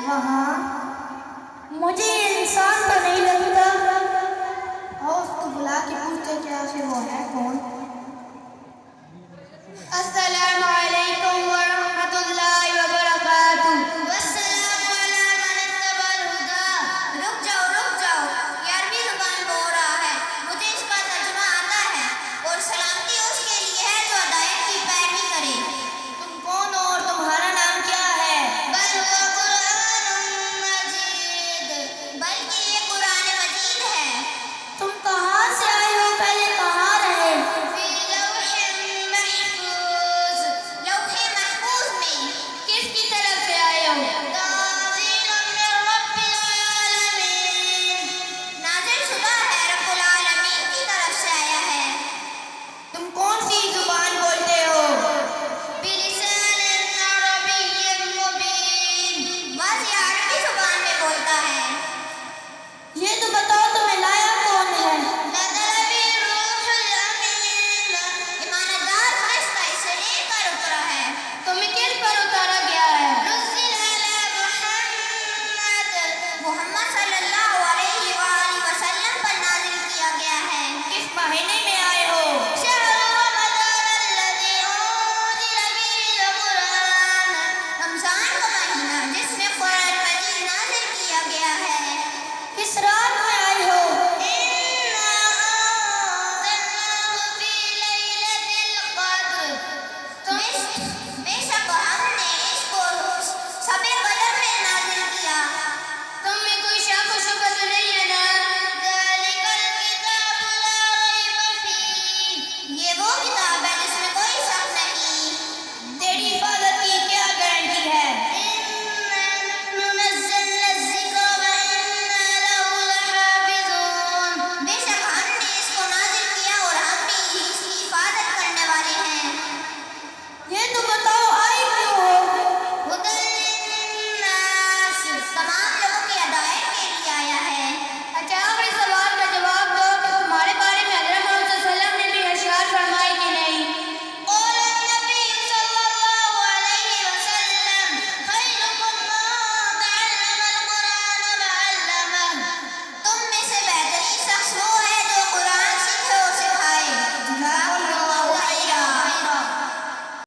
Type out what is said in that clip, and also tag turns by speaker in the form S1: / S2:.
S1: وہاں
S2: مجھے انسان تو نہیں لگتا.
S1: اور اس کو بلا کے پوچھتے کیا آخر وہ ہے کون.
S3: السلام علیکم ورحمۃ اللہ وبرکاتہ.
S4: والسلام علی من اتبع الہدی. رک جاؤ یہ عربی زبان بول رہا ہے، مجھے اس کا ترجمہ آتا ہے، اور سلامتی اس کے لیے ہے جو ہدایت کی پیروی کرے.
S1: تم کون ہو اور تمہارا نام کیا ہے؟
S4: بل هو قرآن مجید. بلکہ یہ قرآن مجید ہے.
S2: تم کہاں سے آئے ہو؟ پہلے کہاں رہے؟
S4: فی لوح محفوظ. لوح محفوظ میں.
S3: کس کی طرف سے آئے ہو؟
S4: تنزیل من رب العالمین. نازل شدہ ہے رب العالمین کی طرف سے آیا ہے.
S1: تم کون سی زبان بولتے ہو؟
S4: بلسان عربی مبین. واضح عربی زبان میں بولتا ہے.
S2: یہ تو بتاؤ